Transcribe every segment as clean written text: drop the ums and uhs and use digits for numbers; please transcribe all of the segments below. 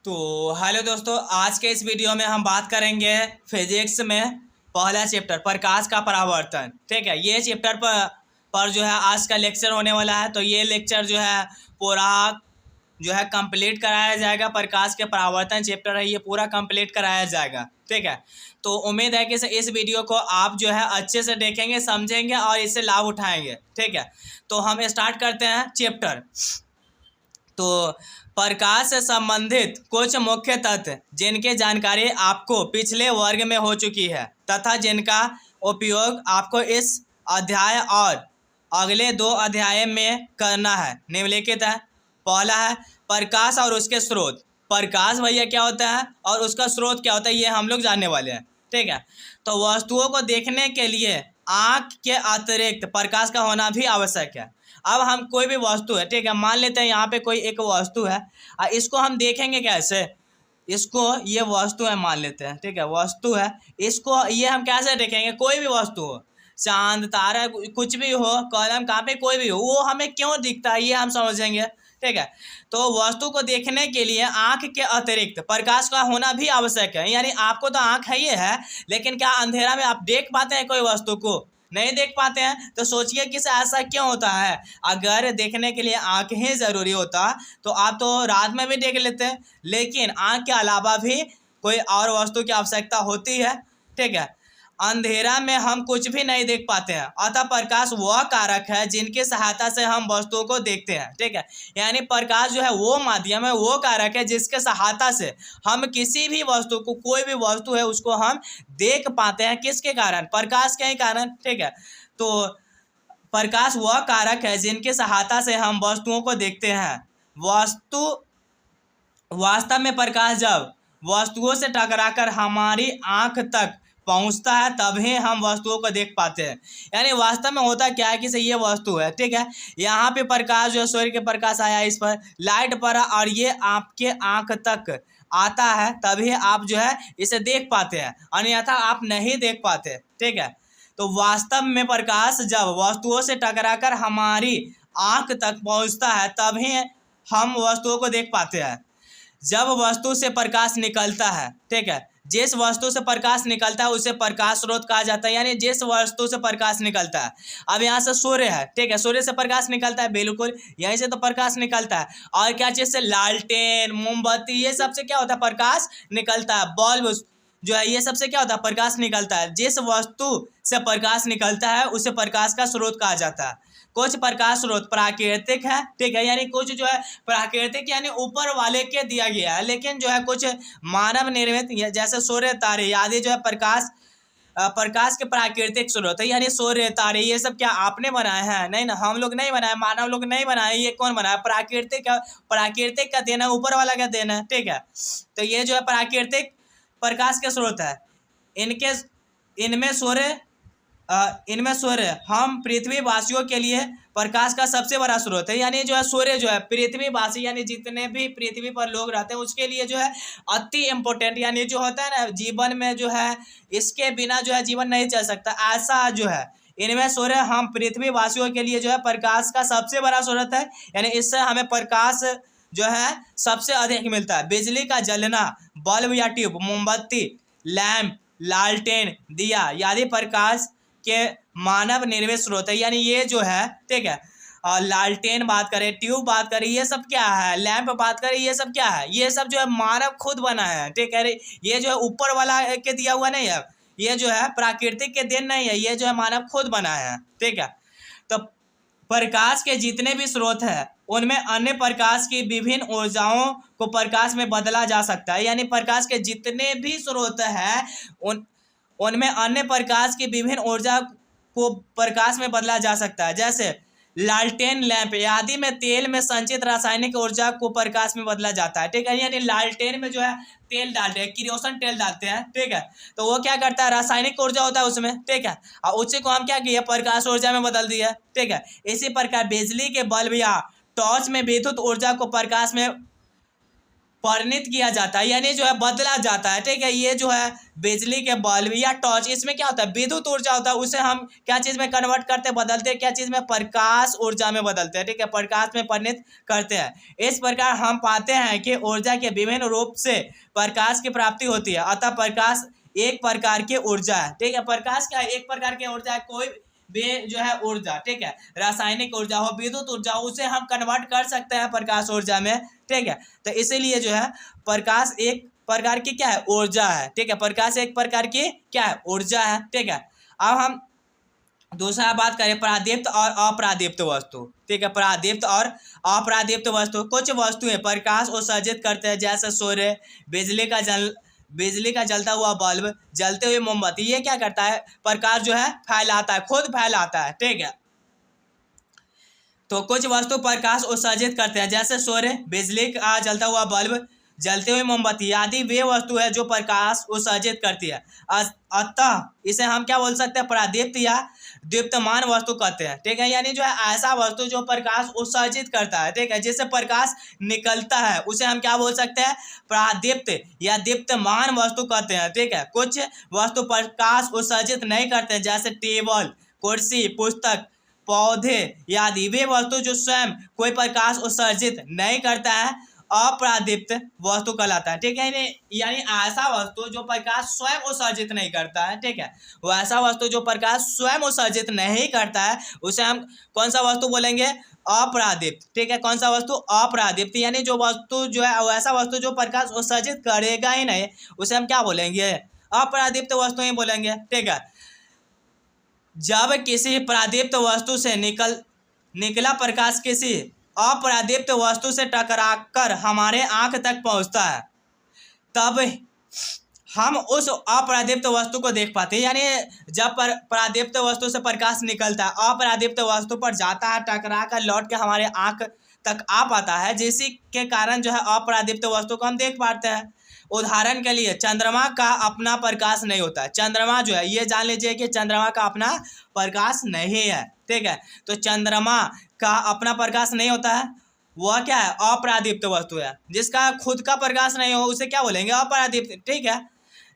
तो हेलो दोस्तों, आज के इस वीडियो में हम बात करेंगे फिजिक्स में पहला चैप्टर प्रकाश का परावर्तन। ठीक है, ये चैप्टर पर जो है आज का लेक्चर होने वाला है। तो ये लेक्चर जो है पूरा जो है कंप्लीट कराया जाएगा। प्रकाश के परावर्तन चैप्टर है, ये पूरा कंप्लीट कराया जाएगा। ठीक है, तो उम्मीद है कि इस वीडियो को आप जो है अच्छे से देखेंगे, समझेंगे और इससे लाभ उठाएंगे। ठीक है, तो हम स्टार्ट करते हैं चैप्टर। तो प्रकाश से संबंधित कुछ मुख्य तथ्य जिनकी जानकारी आपको पिछले वर्ग में हो चुकी है तथा जिनका उपयोग आपको इस अध्याय और अगले 2 अध्याय में करना है निम्नलिखित है। पहला है प्रकाश और उसके स्रोत। प्रकाश भैया क्या होता है और उसका स्रोत क्या होता है, ये हम लोग जानने वाले हैं। ठीक है, तो वस्तुओं को देखने के लिए आँख के अतिरिक्त प्रकाश का होना भी आवश्यक है। अब हम कोई भी वस्तु है, ठीक है, मान लेते हैं यहाँ पे कोई एक वस्तु है, इसको हम देखेंगे कैसे। इसको ये वस्तु है मान लेते हैं, ठीक है, वस्तु है, इसको ये हम कैसे देखेंगे। कोई भी वस्तु हो, चांद तारा कुछ भी हो, कलम कापी कोई भी हो, वो हमें क्यों दिखता है ये हम समझेंगे। ठीक है, तो वस्तु को देखने के लिए आंख के अतिरिक्त प्रकाश का होना भी आवश्यक है। यानी आपको तो आंख है ये है, लेकिन क्या अंधेरा में आप देख पाते हैं कोई वस्तु को? नहीं देख पाते हैं। तो सोचिए कि ऐसा क्यों होता है। अगर देखने के लिए आँख ही ज़रूरी होता तो आप तो रात में भी देख लेते, लेकिन आँख के अलावा भी कोई और वस्तु की आवश्यकता होती है। ठीक है, अंधेरा में हम कुछ भी नहीं देख पाते हैं, अतः प्रकाश वह कारक है जिनकी सहायता से हम वस्तुओं को देखते हैं। ठीक है, यानी प्रकाश जो है वो माध्यम है, वो कारक है जिसके सहायता से हम किसी भी वस्तु को, कोई भी वस्तु है उसको हम देख पाते हैं। किसके कारण? प्रकाश के ही कारण। ठीक है, तो प्रकाश वह कारक है जिनकी सहायता से हम वस्तुओं को देखते हैं। वास्तव में प्रकाश जब वस्तुओं से टकराकर हमारी आंख तक पहुंचता है तभी हम वस्तुओं को देख पाते हैं। यानी वास्तव में होता क्या है कि ये वस्तु है, ठीक है, यहाँ पे प्रकाश जो है सूर्य के प्रकाश आया, इस पर लाइट पड़ा और ये आपके आंख तक आता है, तभी आप जो है इसे देख पाते हैं, अन्यथा आप नहीं देख पाते। ठीक है, तो वास्तव में प्रकाश जब वस्तुओं से टकराकर हमारी आंख तक पहुँचता है तभी हम वस्तुओं को देख पाते हैं। जब वस्तु से प्रकाश निकलता है, ठीक है, जिस वस्तु से प्रकाश निकलता है उसे प्रकाश स्रोत कहा जाता है। यानी जिस वस्तु से प्रकाश निकलता है, अब यहाँ से सूर्य है, ठीक है, सूर्य से प्रकाश निकलता है, बिल्कुल यहीं से तो प्रकाश निकलता है। और क्या चीज़ से? लालटेन, मोमबत्ती, ये सबसे क्या होता है? प्रकाश निकलता है। बल्ब जो है, ये सबसे क्या होता है? प्रकाश निकलता है। जिस वस्तु से प्रकाश निकलता है उसे प्रकाश का स्रोत कहा जाता है। कुछ प्रकाश स्रोत प्राकृतिक है, ठीक है, यानी कुछ जो है प्राकृतिक यानी ऊपर वाले के दिया गया है, लेकिन जो है कुछ मानव निर्मित जैसे सूर्य तारे आदि जो है प्रकाश के प्राकृतिक स्रोत है। यानी सूर्य तारे ये सब क्या आपने बनाए हैं? नहीं ना, हम लोग नहीं बनाए, मानव लोग नहीं बनाए, ये कौन बनाया? प्राकृतिक का देना, ऊपर वाला का देना है। ठीक है, तो ये जो है प्राकृतिक प्रकाश के स्रोत है। इनमें सूर्य हम पृथ्वीवासियों के लिए प्रकाश का सबसे बड़ा स्रोत है। यानी जो है सूर्य जो है पृथ्वीवासी यानी जितने भी पृथ्वी पर लोग रहते हैं उसके लिए जो है अति इम्पोर्टेंट, यानी जो होता है ना जीवन में, जो है इसके बिना जो है जीवन नहीं चल सकता, ऐसा जो है इनमें सूर्य हम पृथ्वीवासियों के लिए जो है प्रकाश का सबसे बड़ा स्रोत है। यानी इससे हमें प्रकाश जो है सबसे अधिक मिलता है। बिजली का जलना, बल्ब या ट्यूब, मोमबत्ती, लैंप, लालटेन, दिया आदि प्रकाश के मानव निर्मित स्रोत है। यानी ये जो है, ठीक है, लालटेन बात करें, ट्यूब बात करें, ये सब क्या है? लैंप बात करें, ये सब क्या है? ये सब जो है मानव खुद बना है। ठीक है, ये जो है ऊपर वाला के दिया हुआ नहीं है, ये जो है प्राकृतिक के देन नहीं है, ये जो है मानव खुद बना है। ठीक है, तो प्रकाश के जितने भी स्रोत हैं उनमें अन्य प्रकाश की विभिन्न ऊर्जाओं को प्रकाश में बदला जा सकता है। यानी प्रकाश के जितने भी स्रोत हैं उनमें अन्य प्रकाश की विभिन्न ऊर्जा को प्रकाश में बदला जा सकता है। जैसे लालटेन, लैंप आदि में तेल में संचित रासायनिक ऊर्जा को प्रकाश में बदला जाता है। ठीक है, यानी लालटेन में जो है तेल डालते हैं, किरोसिन तेल डालते हैं, ठीक है, तो वो क्या करता है? रासायनिक ऊर्जा होता है उसमें, ठीक है, और उसी को हम क्या किए? प्रकाश ऊर्जा में बदल दिया। ठीक है, इसी प्रकार बिजली के बल्ब या टॉर्च में विद्युत ऊर्जा को प्रकाश में परिणित किया जाता है, यानी जो है बदला जाता है। ठीक है, ये जो है बिजली के बल्ब या टॉर्च, इसमें क्या होता है, विद्युत ऊर्जा होता है, उसे हम क्या चीज़ में कन्वर्ट करते हैं, बदलते हैं, क्या चीज़ में, प्रकाश ऊर्जा में बदलते हैं। ठीक है, प्रकाश में परिणित करते हैं। इस प्रकार हम पाते हैं कि ऊर्जा के विभिन्न रूप से प्रकाश की प्राप्ति होती है। अतः प्रकाश एक प्रकार की ऊर्जा है। ठीक है, प्रकाश क्या है, एक प्रकार की ऊर्जा है। कोई भी जो है ऊर्जा, ठीक है, रासायनिक ऊर्जा हो, विद्युत ऊर्जा हो, उसे हम कन्वर्ट कर सकते हैं प्रकाश ऊर्जा में। ठीक है, तो इसीलिए जो है प्रकाश एक प्रकार की क्या है, ऊर्जा है। ठीक है, प्रकाश एक प्रकार की क्या है, ऊर्जा है। ठीक है, अब हम दूसरा बात करें, प्रादीप्त और अप्रादीप्त वस्तु। ठीक है, प्रादीप्त और अप्रादीप्त वस्तु। कुछ वस्तुएं प्रकाश उत्सर्जित करते हैं, जैसे सूर्य, बिजली का जलता हुआ बल्ब, जलते हुए मोमबत्ती। ये क्या करता है, प्रकाश जो है फैलाता है, खुद फैलाता है। ठीक है, तो कुछ वस्तु प्रकाश उत्सर्जित करते हैं, जैसे सूर्य, बिजली का जलता हुआ बल्ब, जलते हुए मोमबत्ती आदि वे वस्तु है जो प्रकाश उत्सर्जित करती है। अतः इसे हम क्या बोल सकते हैं, प्रादीप्त या दीप्तमान वस्तु कहते हैं। ठीक है, यानी जो है ऐसा वस्तु जो प्रकाश उत्सर्जित करता है, ठीक है, जिससे प्रकाश निकलता है, उसे हम क्या बोल सकते हैं, प्रादीप्त या दीप्तमान वस्तु कहते हैं। ठीक है, कुछ वस्तु प्रकाश उत्सर्जित नहीं करते हैं, जैसे टेबल, कुर्सी, पुस्तक, पौधे आदि वे वस्तु जो स्वयं कोई प्रकाश उत्सर्जित नहीं करता है, अप्रादीप्त वस्तु कहलाता है। ठीक है, यानी ऐसा वस्तु जो प्रकाश स्वयं उत्सर्जित नहीं करता है। ठीक है, वैसा वस्तु जो प्रकाश स्वयं उत्सर्जित नहीं करता है, उसे हम कौन सा वस्तु बोलेंगे, अप्रादीप्त। ठीक है, कौन सा वस्तु, अप्रादीप्त, यानी जो वस्तु जो है वैसा वस्तु जो प्रकाश उत्सर्जित करेगा ही नहीं, उसे हम क्या बोलेंगे, अप्रादीप्त वस्तु ही बोलेंगे। ठीक है, जब किसी प्रादीप्त वस्तु से निकला प्रकाश किसी अप्रादीप्त वस्तु से टकराकर हमारे आंख तक पहुंचता है, तब हम उस अप्रादीप्त वस्तु को देख पाते हैं। यानी जब प्रादीप्त वस्तु से प्रकाश निकलता है, अप्रादीप्त वस्तु पर जाता है, टकरा कर लौट के हमारे आंख तक आ पाता है, जिसी के कारण जो है अप्रादीप्त वस्तु को हम देख पाते हैं। उदाहरण के लिए चंद्रमा का अपना प्रकाश नहीं होता है। चंद्रमा जो है, ये जान लीजिए कि चंद्रमा का अपना प्रकाश नहीं है। ठीक है, तो चंद्रमा का अपना प्रकाश नहीं होता है, वह क्या है, अप्रादीप्त वस्तु है। जिसका खुद का प्रकाश नहीं हो उसे क्या बोलेंगे, अप्रादीप्त। ठीक है,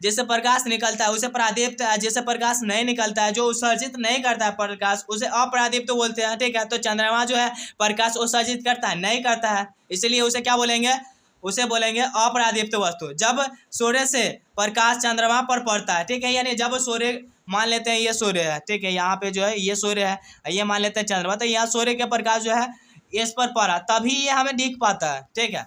जिससे प्रकाश निकलता है उसे प्रादीप्त है, जिससे प्रकाश नहीं निकलता है, जो उत्सर्जित नहीं करता है प्रकाश, उसे अप्रादीप्त बोलते हैं। ठीक है, तो चंद्रमा जो है प्रकाश उत्सर्जित करता है, नहीं करता है, इसलिए उसे क्या बोलेंगे, उसे बोलेंगे अप्रादीप्त वस्तु। जब सूर्य से प्रकाश चंद्रमा पर पड़ता है, ठीक है, यानी जब सूर्य, मान लेते हैं ये सूर्य है, ठीक है, यहाँ पे जो है ये सूर्य है, ये मान लेते हैं चंद्रमा, तो यहाँ सूर्य के प्रकाश जो है इस पर पड़ा, तभी ये हमें दिख पाता है। ठीक है,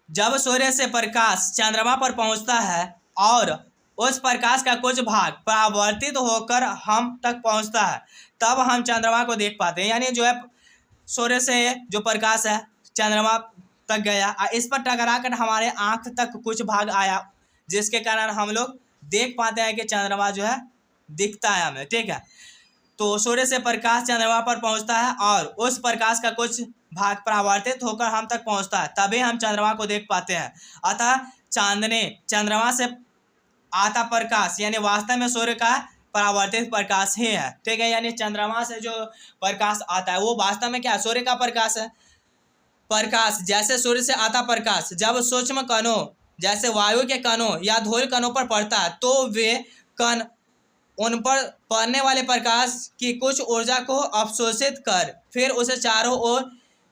जब सूर्य से प्रकाश चंद्रमा पर पहुंचता है और उस प्रकाश का कुछ भाग परावर्तित होकर हम तक पहुंचता है, तब हम चंद्रमा को देख पाते हैं। यानी जो है सूर्य से जो प्रकाश है चंद्रमा तक गया, इस पर टकरा कर हमारे आंख तक कुछ भाग आया, जिसके कारण हम लोग देख पाते हैं कि चंद्रमा जो है दिखता है हमें। ठीक है, तो सूर्य से प्रकाश चंद्रमा पर पहुंचता है और उस प्रकाश का कुछ भाग परावर्तित होकर हम तक पहुंचता है, तभी हम चंद्रमा को देख पाते हैं। अतः चंद्रमा से आता प्रकाश यानी वास्तव में सूर्य का परावर्तित प्रकाश ही है। ठीक है, यानी चंद्रमा से जो प्रकाश आता है वो वास्तव में क्या है, सूर्य का प्रकाश है। प्रकाश जैसे सूर्य से आता प्रकाश जब सूक्ष्म कणों जैसे वायु के कणों या धूल कणों पर पड़ता है, तो वे कण उन पर पड़ने वाले प्रकाश की कुछ ऊर्जा को अवशोषित कर फिर उसे चारों ओर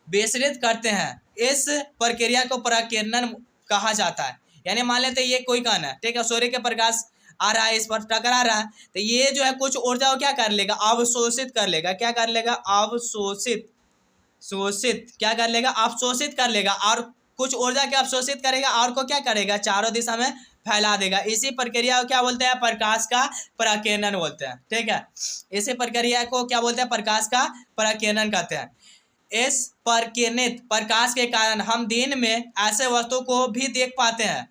विसरित करते हैं। इस प्रक्रिया को पराकिरणन कहा जाता है। यानी मान लेते हैं ये कोई कण है, ठीक है, सूर्य के प्रकाश आ रहा है, इस पर टकरा रहा है, तो ये जो है कुछ ऊर्जा को क्या कर लेगा, अवशोषित कर लेगा। क्या कर लेगा, अवशोषित, शोषित, क्या कर लेगा, अवशोषित कर लेगा, और कुछ ऊर्जा के अवशोषित करेगा और को क्या करेगा, चारों दिशा में फैला देगा। इसी प्रक्रिया को क्या बोलते हैं, प्रकाश का पराकिरणन बोलते हैं। ठीक है, इसी प्रक्रिया को क्या बोलते हैं, प्रकाश का पराकिरणन कहते हैं। इस परिकिरणित प्रकाश के कारण हम दिन में ऐसे वस्तु को भी देख पाते हैं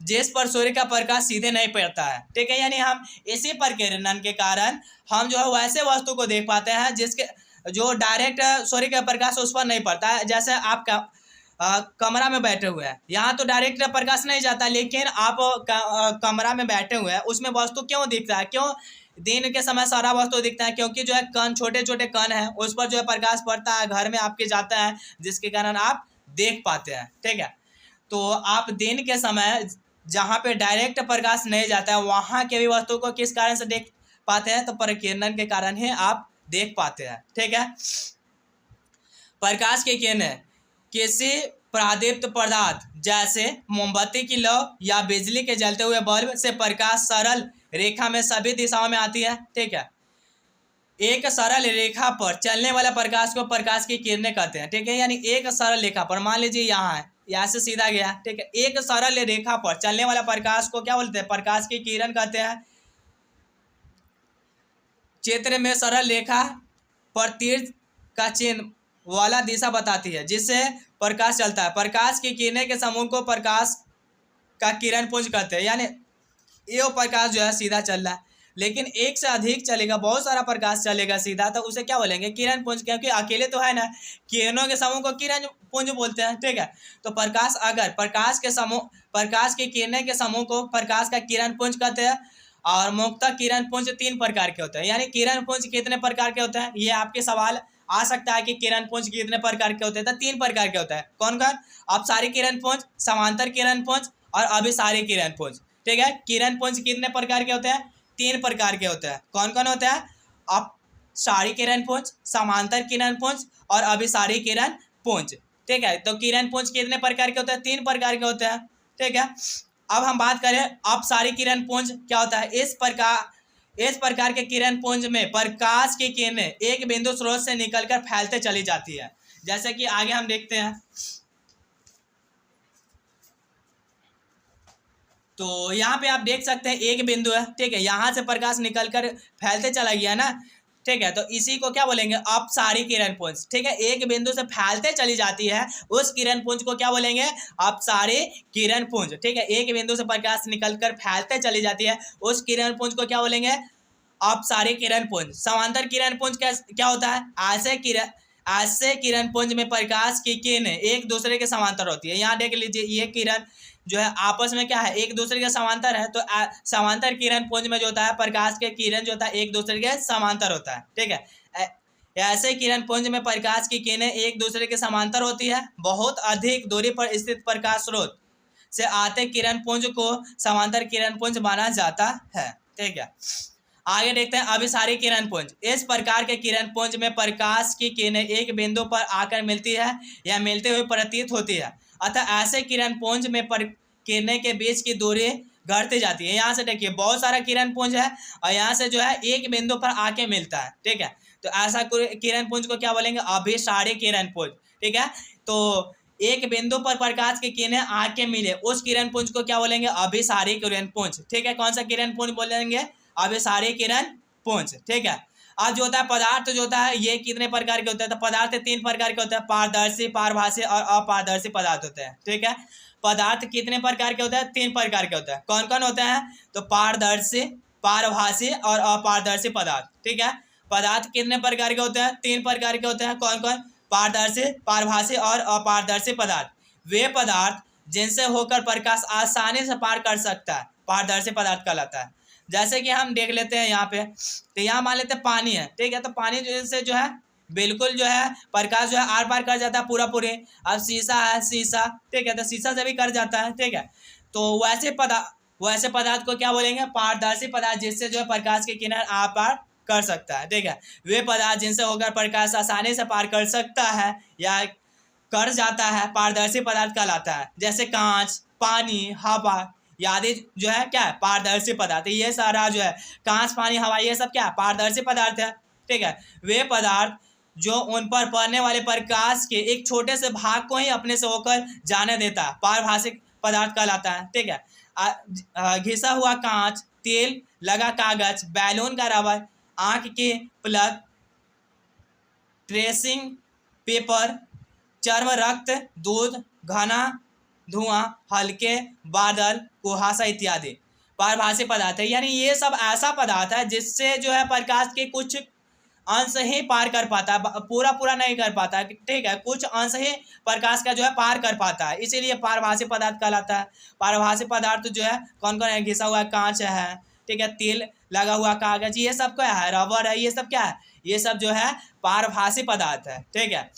जिस पर सूर्य का प्रकाश सीधे नहीं पड़ता है। ठीक है, यानी हम इसी प्रकिरणन के कारण हम जो है वैसे वस्तु को देख पाते हैं जिसके जो डायरेक्ट सूर्य का प्रकाश उस पर नहीं पड़ता है। जैसे आप कमरा में बैठे हुए हैं, यहाँ तो डायरेक्ट प्रकाश नहीं जाता, लेकिन आप कमरा में बैठे हुए हैं, उसमें वस्तु क्यों दिखता है, क्यों दिन के समय सारा वस्तु दिखता है, क्योंकि जो है कण, छोटे छोटे कण हैं, उस पर जो है प्रकाश पड़ता है, घर में आपके जाता है, जिसके कारण आप देख पाते हैं। ठीक है, तो आप दिन के समय जहाँ पे डायरेक्ट प्रकाश नहीं जाता है वहाँ के भी वस्तु को किस कारण से देख पाते हैं, तो परिकिरणन के कारण ही आप देख पाते हैं। ठीक है, प्रकाश की किरणें किसी प्रादीप्त पदार्थ जैसे मोमबत्ती की लौ या बिजली के जलते हुए बल्ब से प्रकाश सरल रेखा में सभी दिशाओं में आती है। ठीक है, एक सरल रेखा पर चलने वाला प्रकाश को प्रकाश की किरणें कहते हैं। ठीक है, यानी एक सरल रेखा पर, मान लीजिए यहाँ है, यहाँ से सीधा गया। ठीक है, एक सरल रेखा पर चलने वाला प्रकाश को क्या बोलते हैं, प्रकाश की किरण कहते हैं। चित्र में सरल रेखा पर तीर का चिन्ह वाला दिशा बताती है जिससे प्रकाश चलता है। प्रकाश की किरणें के समूह को प्रकाश का किरण पुंज कहते हैं। यानी ये प्रकाश जो है सीधा चल रहा है, लेकिन एक से अधिक चलेगा, बहुत सारा प्रकाश चलेगा सीधा, तो उसे क्या बोलेंगे, किरण पुंज, क्योंकि अकेले तो है ना, किरणों के समूह को किरण पुंज बोलते हैं। ठीक है, तो प्रकाश, अगर प्रकाश की किरणें के समूह को प्रकाश का किरण पुंज कहते हैं। और मुक्ता किरण पुंज 3 प्रकार के होते हैं। यानी किरण पुंज कितने प्रकार के होते हैं, ये आपके सवाल आ सकता है कि किरण पुंज कितने प्रकार के होते हैं, तो 3 प्रकार के होते हैं। कौन कौन, अपसारी किरण पुंज, समांतर किरण पुंज और अभिसारी किरण पुंज। ठीक है, किरण पुंज कितने प्रकार के होते हैं, 3 प्रकार के होते हैं। कौन कौन होते हैं, अपसारी किरण पुंज, समांतर किरण पुंज और अभिसारी किरण पुंज। ठीक है, तो किरण पुंज कितने प्रकार के होते हैं, 3 प्रकार के होते हैं। ठीक है, अब हम बात करें अपसारी किरण पुंज क्या होता है। इस प्रकार के किरण पुंज में प्रकाश की किरणें एक बिंदु स्रोत से निकलकर फैलते चली जाती है। जैसे कि आगे हम देखते हैं, तो यहाँ पे आप देख सकते हैं एक बिंदु है। ठीक है, यहाँ से प्रकाश निकलकर फैलते चला गया ना। ठीक है, तो इसी को क्या बोलेंगे, अपसारी किरण पुंज। ठीक है, एक बिंदु से फैलते चली जाती है, उस किरण पुंज को क्या बोलेंगे, अपसारी किरण पुंज। ठीक है, एक बिंदु से प्रकाश निकलकर फैलते चली जाती है, उस किरण पुंज को क्या बोलेंगे, अपसारी किरण पुंज। समांतर किरण पुंज क्या होता है, ऐसे किरण पुंज में प्रकाश की किरणें एक दूसरे के समांतर होती है। यहाँ देख लीजिए, ये किरण जो है आपस में क्या है, एक दूसरे के समांतर है। तो समांतर किरण पुंज में जो होता है, प्रकाश के किरण जो होता है एक दूसरे के समांतर होता है। ठीक है, ऐसे किरण पुंज में प्रकाश की किरणें एक दूसरे के समांतर होती है। बहुत अधिक दूरी पर स्थित प्रकाश स्रोत से आते किरण पुंज को समांतर किरण पुंज माना जाता है। ठीक है, आगे देखते हैं अभिसारी किरण पुंज। इस प्रकार के किरण पुंज में प्रकाश की किरणें एक बिंदु पर आकर मिलती है या मिलते हुए प्रतीत होती है। अतः ऐसे किरण पुंज में किरणें के बीच की दूरी घटती जाती है। यहाँ से देखिए बहुत सारा किरण पुंज है और यहाँ से जो है एक बिंदु पर आके मिलता है। ठीक है, तो ऐसा किरण पुंज को क्या बोलेंगे, अभिसारी किरण पुंज। ठीक है, तो एक बिंदु पर प्रकाश की किरणें आके मिले, उस किरण पुंज को क्या बोलेंगे, अभिसारी किरण पुंज। ठीक है, कौन सा किरण पुंज बोलेंगे, अभिसारी किरण पुंज। ठीक है, अब जो होता है पदार्थ जो होता है, ये कितने प्रकार के होते हैं, तो पदार्थ 3 प्रकार के होते हैं, पारदर्शी, पारभासी और अपारदर्शी पदार्थ होते हैं। ठीक है, पदार्थ कितने प्रकार के होते हैं, 3 प्रकार के होते हैं। कौन कौन होते हैं, तो पारदर्शी, पारभासी और अपारदर्शी पदार्थ। ठीक है, पदार्थ कितने प्रकार के होते हैं, 3 प्रकार के होते हैं। कौन कौन, पारदर्शी, पारभासी और अपारदर्शी पदार्थ। वे पदार्थ जिनसे होकर प्रकाश आसानी से पार कर सकता है पारदर्शी पदार्थ कहलाता है। जैसे कि हम देख लेते हैं यहाँ पे, तो यहाँ मान लेते हैं पानी है। ठीक है, तो पानी से जो है बिल्कुल जो है प्रकाश जो है आर पार कर जाता है पूरा पूरे। अब शीशा है, शीशा, ठीक है, तो शीशा से भी कर जाता है। ठीक है, तो वैसे पदार्थ को क्या बोलेंगे, पारदर्शी पदार्थ, जिससे जो है प्रकाश की किरण आर पार कर सकता है। ठीक है, वे पदार्थ जिनसे होकर प्रकाश आसानी से पार कर सकता है या कर जाता है पारदर्शी पदार्थ कहलाता है। जैसे कांच, पानी, हवा आदि जो है क्या है, पारदर्शी पदार्थ। ये सारा जो है कांच, पानी, हवा, ये सब क्या है, पारदर्शी पदार्थ है। ठीक है, वे पदार्थ जो उन पर पड़ने वाले प्रकाश के एक छोटे से भाग को ही अपने से होकर जाने देता है, पारभाषिक पदार्थ कहलाता है। ठीक है, घिसा हुआ कांच, तेल लगा कागज, बैलून का रबर, आंख के प्लग, ट्रेसिंग पेपर, चर्म, रक्त, दूध, घना धुआं, हल्के बादल, कुहासा इत्यादि पारभाषी पदार्थ है। यानी ये सब ऐसा पदार्थ है जिससे जो है प्रकाश के कुछ अंश ही पार कर पाता है, पूरा नहीं कर पाता है। ठीक है, कुछ अंश ही प्रकाश का जो है पार कर पाता है, इसीलिए पारभाषी पदार्थ कहलाता है। पारभाषी पदार्थ जो है कौन कौन है, घिसा हुआ कांच है, ठीक है, तेल लगा हुआ कागज, ये सब क्या है, रबर है, ये सब क्या है, ये सब जो है पारभाषी पदार्थ है। ठीक है,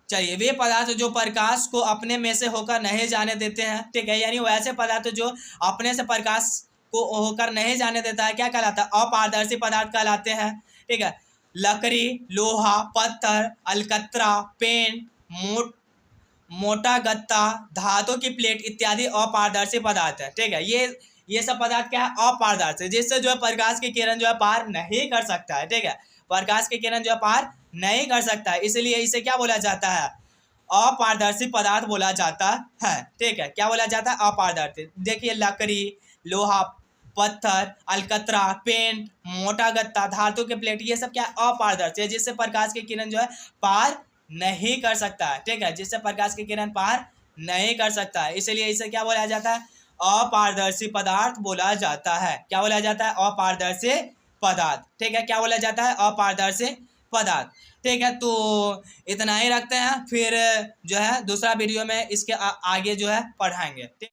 चलिए, वे पदार्थ जो प्रकाश को अपने में से होकर नहीं जाने देते हैं, ठीक है, यानी वैसे पदार्थ जो अपने से प्रकाश को होकर नहीं जाने देता है क्या कहलाता है? अपारदर्शी पदार्थ कहलाते हैं, ठीक है। लकड़ी, लोहा, पत्थर, अलकतरा, पेंट, मोटा गत्ता, धातु की प्लेट इत्यादि अपारदर्शी पदार्थ है, ठीक है। ये सब पदार्थ क्या है? अपारदर्शी, जिससे जो है प्रकाश की किरण जो है पार नहीं कर सकता है, ठीक है। प्रकाश की किरण जो है पार नहीं कर सकता है, इसलिए इसे क्या बोला जाता है? अपारदर्शी पदार्थ बोला जाता है, ठीक है। क्या बोला जाता है? अपारदर्शी। देखिए, लकड़ी, लोहा, पत्थर, अलकतरा, पेंट, मोटा गत्ता, धातु के प्लेट, ये सब क्या अपारदर्शी है, जिससे प्रकाश की किरण जो है पार नहीं कर सकता है, ठीक है, जिससे प्रकाश की किरण पार नहीं कर सकता है, इसलिए इसे क्या बोला जाता है? अपारदर्शी पदार्थ बोला जाता है। क्या बोला जाता है? अपारदर्शी पदार्थ, ठीक है। क्या बोला जाता है? अपारदर्शी पदार्थ, ठीक है। तो इतना ही रखते हैं, फिर जो है दूसरा वीडियो में इसके आगे जो है पढ़ाएंगे, ठीक।